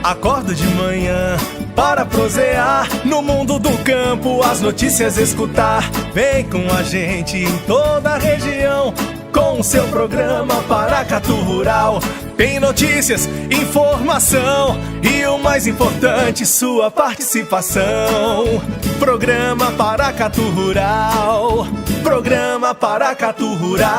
Acordo de manhã para prosear no mundo do campo, as notícias escutar. Vem com a gente em toda a região com o seu programa Paracatu Rural. Tem notícias, informação e o mais importante, sua participação. Programa Paracatu Rural. Programa Paracatu Rural.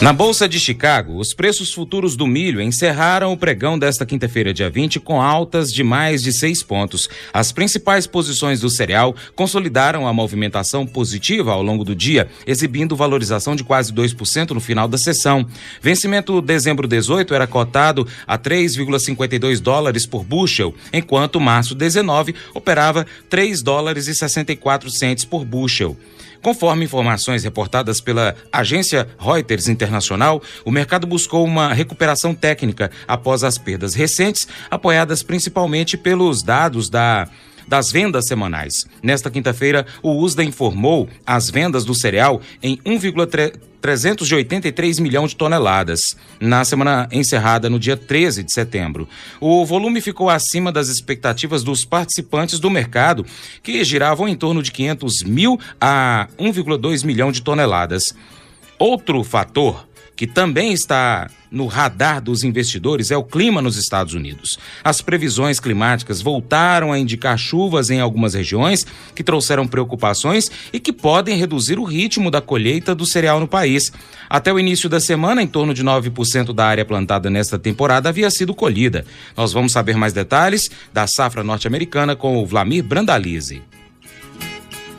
Na Bolsa de Chicago, os preços futuros do milho encerraram o pregão desta quinta-feira, dia 20, com altas de mais de 6 pontos. As principais posições do cereal consolidaram a movimentação positiva ao longo do dia, exibindo valorização de quase 2% no final da sessão. Vencimento dezembro 18 era cotado a 3,52 dólares por bushel, enquanto março 19 operava 3 dólares e 64 centes por bushel. Conforme informações reportadas pela agência Reuters Internacional, o mercado buscou uma recuperação técnica após as perdas recentes, apoiadas principalmente pelos dados das vendas semanais. Nesta quinta-feira, o USDA informou as vendas do cereal em 1,383 milhão de toneladas, na semana encerrada no dia 13 de setembro. O volume ficou acima das expectativas dos participantes do mercado, que giravam em torno de 500 mil a 1,2 milhão de toneladas. Outro fator que também está no radar dos investidores é o clima nos Estados Unidos. As previsões climáticas voltaram a indicar chuvas em algumas regiões que trouxeram preocupações e que podem reduzir o ritmo da colheita do cereal no país. Até o início da semana, em torno de 9% da área plantada nesta temporada havia sido colhida. Nós vamos saber mais detalhes da safra norte-americana com o Vlamir Brandalize.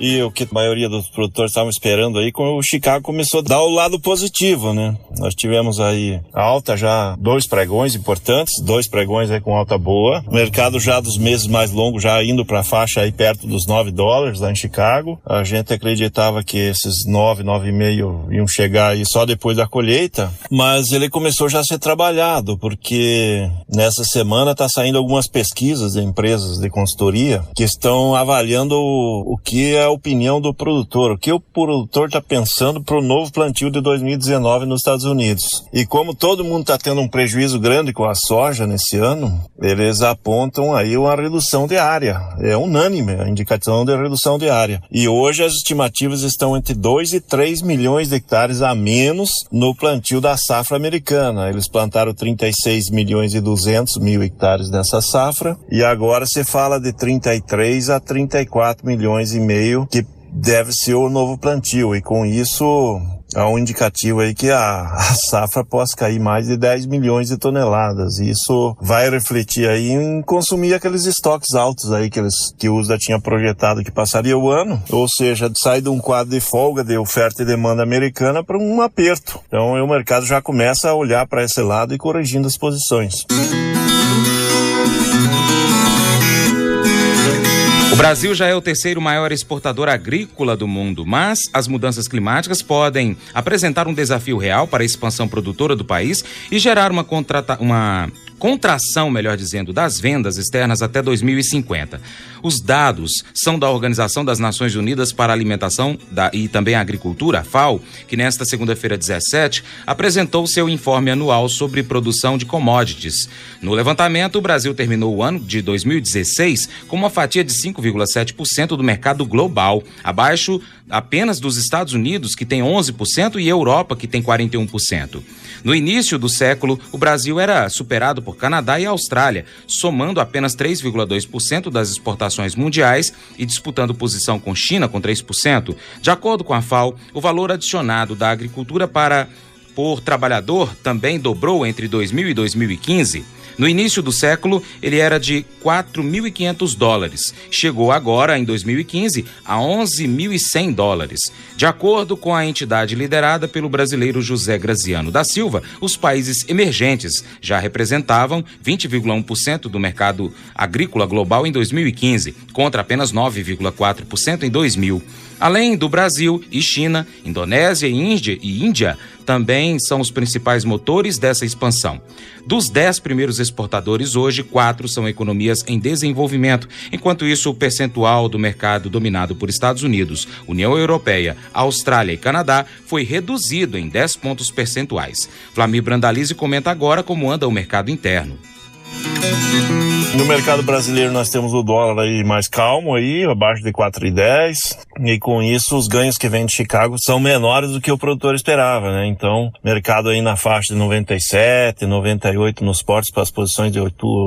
E o que a maioria dos produtores estavam esperando aí, o Chicago começou a dar o lado positivo, né? Nós tivemos aí alta já, 2 pregões importantes, 2 pregões aí com alta boa. O mercado já dos meses mais longos já indo para a faixa aí perto dos 9 dólares lá em Chicago. A gente acreditava que esses 9,5 iam chegar aí só depois da colheita, mas ele começou já a ser trabalhado, porque nessa semana tá saindo algumas pesquisas de empresas de consultoria que estão avaliando o que é a opinião do produtor, o que o produtor está pensando para o novo plantio de 2019 nos Estados Unidos. E como todo mundo está tendo um prejuízo grande com a soja nesse ano, eles apontam aí uma redução de área. É unânime a indicação de redução de área. E hoje as estimativas estão entre 2 e 3 milhões de hectares a menos no plantio da safra americana. Eles plantaram 36 milhões e 200 mil hectares nessa safra e agora se fala de 33 a 34 milhões e meio que deve ser o novo plantio, e com isso há um indicativo aí que a safra possa cair mais de 10 milhões de toneladas, e isso vai refletir aí em consumir aqueles estoques altos aí que o USDA tinha projetado que passaria o ano, ou seja, sai de um quadro de folga de oferta e demanda americana para um aperto. Então o mercado já começa a olhar para esse lado e corrigindo as posições. O Brasil já é o terceiro maior exportador agrícola do mundo, mas as mudanças climáticas podem apresentar um desafio real para a expansão produtora do país e gerar uma contração, melhor dizendo, das vendas externas até 2050. Os dados são da Organização das Nações Unidas para a Alimentação e também a Agricultura, a FAO, que nesta segunda-feira 17 apresentou seu informe anual sobre produção de commodities. No levantamento, o Brasil terminou o ano de 2016 com uma fatia de 5,7% do mercado global, abaixo apenas dos Estados Unidos, que tem 11%, e Europa, que tem 41%. No início do século, o Brasil era superado por Canadá e Austrália, somando apenas 3,2% das exportações mundiais e disputando posição com China com 3%. De acordo com a FAO, o valor adicionado da agricultura por trabalhador também dobrou entre 2000 e 2015. No início do século, ele era de 4.500 dólares. Chegou agora, em 2015, a 11.100 dólares. De acordo com a entidade liderada pelo brasileiro José Graziano da Silva, os países emergentes já representavam 20,1% do mercado agrícola global em 2015, contra apenas 9,4% em 2000. Além do Brasil e China, Indonésia e Índia também são os principais motores dessa expansão. Dos 10 primeiros exportadores hoje, 4 são economias em desenvolvimento, enquanto isso o percentual do mercado dominado por Estados Unidos, União Europeia, Austrália e Canadá foi reduzido em 10 pontos percentuais. Flamir Brandalize comenta agora como anda o mercado interno. No mercado brasileiro nós temos o dólar aí mais calmo aí, abaixo de 4,10, e com isso os ganhos que vêm de Chicago são menores do que o produtor esperava, né? Então, mercado aí na faixa de 97, 98 nos portos para as posições de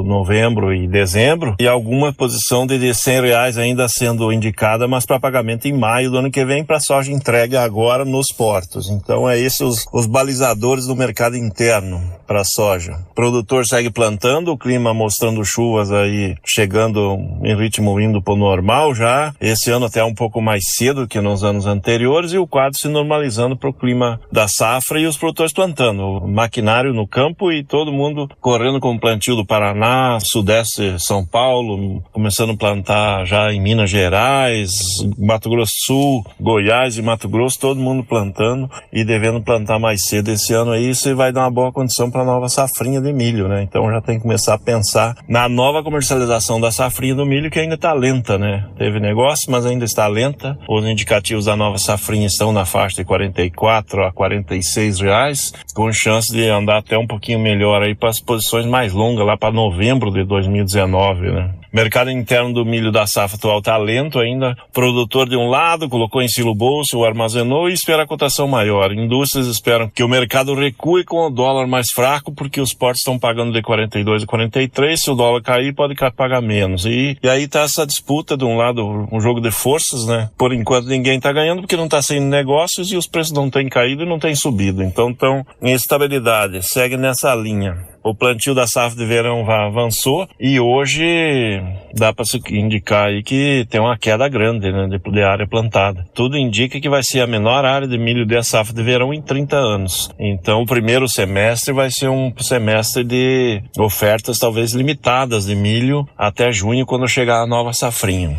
novembro e dezembro, e alguma posição de R$100 ainda sendo indicada, mas para pagamento em maio do ano que vem, para soja entregue agora nos portos. Então, é esses os balizadores do mercado interno para a soja. O produtor segue plantando, o clima mostrando chuvas aí chegando em ritmo indo para o normal já, esse ano até um pouco mais cedo que nos anos anteriores, e o quadro se normalizando para o clima da safra e os produtores plantando, o maquinário no campo e todo mundo correndo com o plantio do Paraná, sudeste São Paulo, começando a plantar já em Minas Gerais, Mato Grosso do Sul, Goiás e Mato Grosso, todo mundo plantando e devendo plantar mais cedo esse ano aí, isso vai dar uma boa condição para a nova safrinha de milho, né? Então já tem que começar a pensar na nova comercialização da safrinha do milho, que ainda está lenta, né? Teve negócio, mas ainda está lenta. Os indicativos da nova safrinha estão na faixa de R$44 a R$46, com chance de andar até um pouquinho melhor aí para as posições mais longas, lá para novembro de 2019, né? Mercado interno do milho da safra atual está lento ainda. Produtor de um lado colocou em silo bolso, o armazenou e espera a cotação maior. Indústrias esperam que o mercado recue com o dólar mais fraco, porque os portos estão pagando de 42 a 43. Se o dólar cair, pode pagar menos. E aí está essa disputa, de um lado, um jogo de forças, né? Por enquanto ninguém está ganhando porque não está saindo negócios e os preços não têm caído e não têm subido. Então estão em estabilidade, segue nessa linha. O plantio da safra de verão avançou e hoje dá para se indicar aí que tem uma queda grande, né, de área plantada. Tudo indica que vai ser a menor área de milho de safra de verão em 30 anos. Então o primeiro semestre vai ser um semestre de ofertas talvez limitadas de milho até junho, quando chegar a nova safrinha.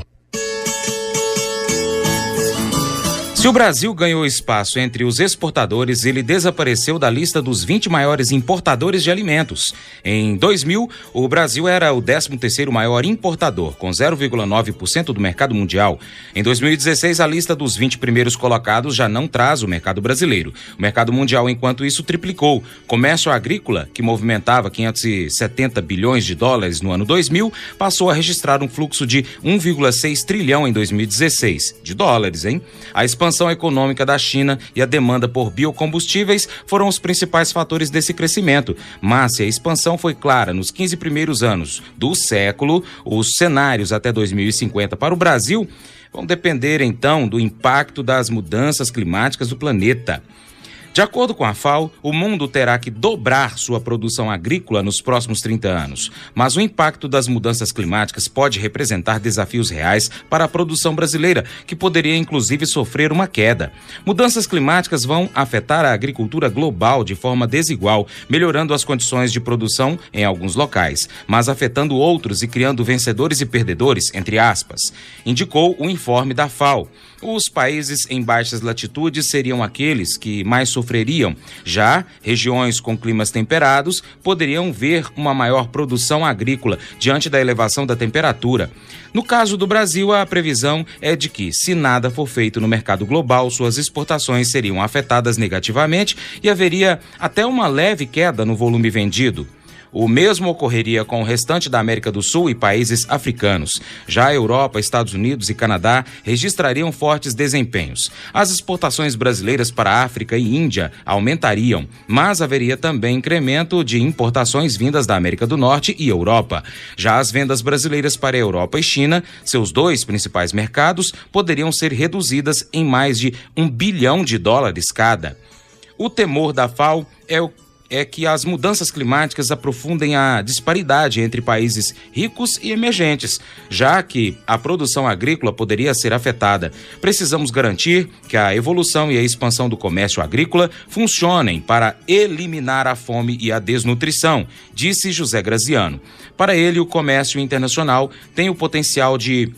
Se o Brasil ganhou espaço entre os exportadores, ele desapareceu da lista dos 20 maiores importadores de alimentos. Em 2000, o Brasil era o 13º maior importador, com 0,9% do mercado mundial. Em 2016, a lista dos 20 primeiros colocados já não traz o mercado brasileiro. O mercado mundial, enquanto isso, triplicou. Comércio agrícola, que movimentava 570 bilhões de dólares no ano 2000, passou a registrar um fluxo de 1,6 trilhão em 2016. De dólares, hein? A expansão econômica da China e a demanda por biocombustíveis foram os principais fatores desse crescimento. Mas se a expansão foi clara nos 15 primeiros anos do século, os cenários até 2050 para o Brasil vão depender então do impacto das mudanças climáticas do planeta. De acordo com a FAO, o mundo terá que dobrar sua produção agrícola nos próximos 30 anos. Mas o impacto das mudanças climáticas pode representar desafios reais para a produção brasileira, que poderia inclusive sofrer uma queda. Mudanças climáticas vão afetar a agricultura global de forma desigual, melhorando as condições de produção em alguns locais, mas afetando outros e criando vencedores e perdedores, entre aspas, indicou o informe da FAO. Os países em baixas latitudes seriam aqueles que mais sofreriam. Já regiões com climas temperados poderiam ver uma maior produção agrícola diante da elevação da temperatura. No caso do Brasil, a previsão é de que, se nada for feito no mercado global, suas exportações seriam afetadas negativamente e haveria até uma leve queda no volume vendido. O mesmo ocorreria com o restante da América do Sul e países africanos. Já a Europa, Estados Unidos e Canadá registrariam fortes desempenhos. As exportações brasileiras para a África e Índia aumentariam, mas haveria também incremento de importações vindas da América do Norte e Europa. Já as vendas brasileiras para a Europa e China, seus dois principais mercados, poderiam ser reduzidas em mais de $1 bilhão cada. O temor da FAO é que as mudanças climáticas aprofundem a disparidade entre países ricos e emergentes, já que a produção agrícola poderia ser afetada. Precisamos garantir que a evolução e a expansão do comércio agrícola funcionem para eliminar a fome e a desnutrição, disse José Graziano. Para ele, o comércio internacional tem o potencial de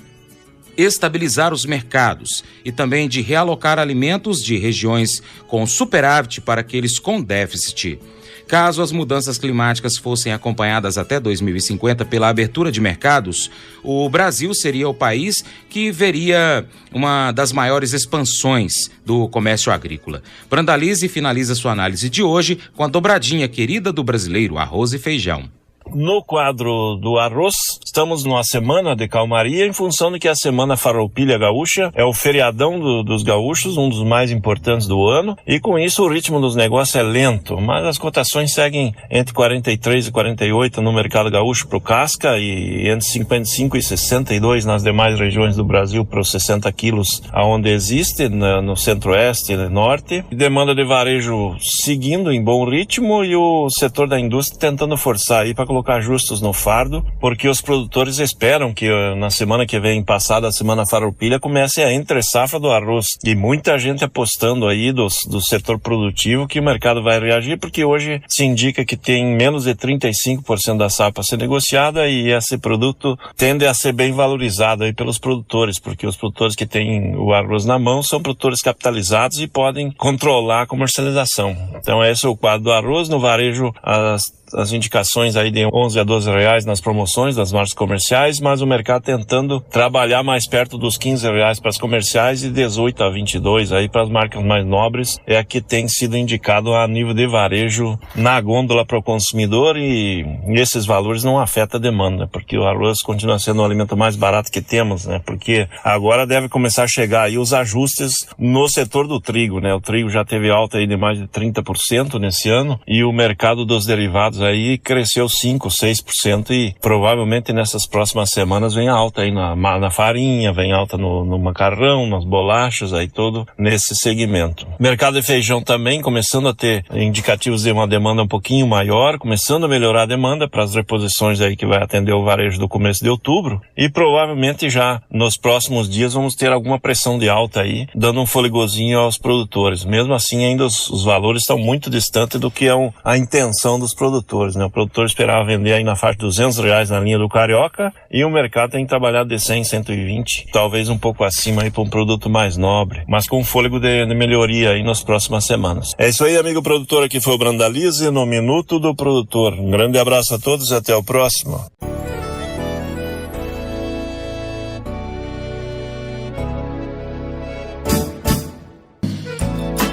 estabilizar os mercados e também de realocar alimentos de regiões com superávit para aqueles com déficit. Caso as mudanças climáticas fossem acompanhadas até 2050 pela abertura de mercados, o Brasil seria o país que veria uma das maiores expansões do comércio agrícola. Brandalize finaliza sua análise de hoje com a dobradinha querida do brasileiro, arroz e feijão. No quadro do arroz, estamos numa semana de calmaria em função de que a Semana Farroupilha Gaúcha é o feriadão dos gaúchos, um dos mais importantes do ano, e com isso o ritmo dos negócios é lento, mas as cotações seguem entre 43 e 48 no mercado gaúcho para o casca e entre 55 e 62 nas demais regiões do Brasil para os 60 quilos aonde existe, no centro-oeste e norte. Demanda de varejo seguindo em bom ritmo e o setor da indústria tentando forçar aí para colocar justos no fardo, porque os produtores esperam que na semana que vem, passada a Semana Farroupilha, comece a entre-safra do arroz. E muita gente apostando aí do setor produtivo que o mercado vai reagir, porque hoje se indica que tem menos de 35% da safra a ser negociada e esse produto tende a ser bem valorizado aí pelos produtores, porque os produtores que têm o arroz na mão são produtores capitalizados e podem controlar a comercialização. Então esse é o quadro do arroz. No varejo, as indicações aí de 11 a 12 reais nas promoções das marcas comerciais, mas o mercado tentando trabalhar mais perto dos 15 reais para as comerciais e 18 a 22 aí para as marcas mais nobres, é a que tem sido indicado a nível de varejo na gôndola para o consumidor, e esses valores não afetam a demanda, porque o arroz continua sendo o alimento mais barato que temos, né? Porque agora deve começar a chegar aí os ajustes no setor do trigo, né? O trigo já teve alta aí de mais de 30% nesse ano e o mercado dos derivados aí cresceu 5, 6% e provavelmente nessas próximas semanas vem alta aí na farinha, vem alta no macarrão, nas bolachas, aí todo nesse segmento. Mercado de feijão também começando a ter indicativos de uma demanda um pouquinho maior, começando a melhorar a demanda para as reposições aí que vai atender o varejo do começo de outubro, e provavelmente já nos próximos dias vamos ter alguma pressão de alta aí, dando um fôlegozinho aos produtores. Mesmo assim, ainda os valores estão muito distantes do que é a intenção dos produtores, né? O produtor esperava vender aí na faixa de R$200 na linha do Carioca e o mercado tem trabalhado de 100, 120, talvez um pouco acima aí para um produto mais nobre, mas com fôlego de melhoria aí nas próximas semanas. É isso aí, amigo produtor, aqui foi o Brandalize no Minuto do Produtor. Um grande abraço a todos e até o próximo.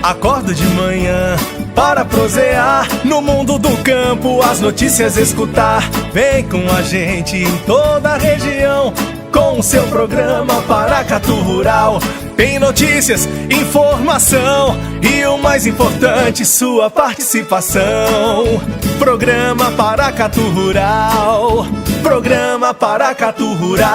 Acordo de manhã para prosear no mundo do campo, as notícias escutar. Vem com a gente em toda a região com o seu programa Paracatu Rural. Tem notícias, informação e o mais importante, sua participação. Programa Paracatu Rural. Programa Paracatu Rural.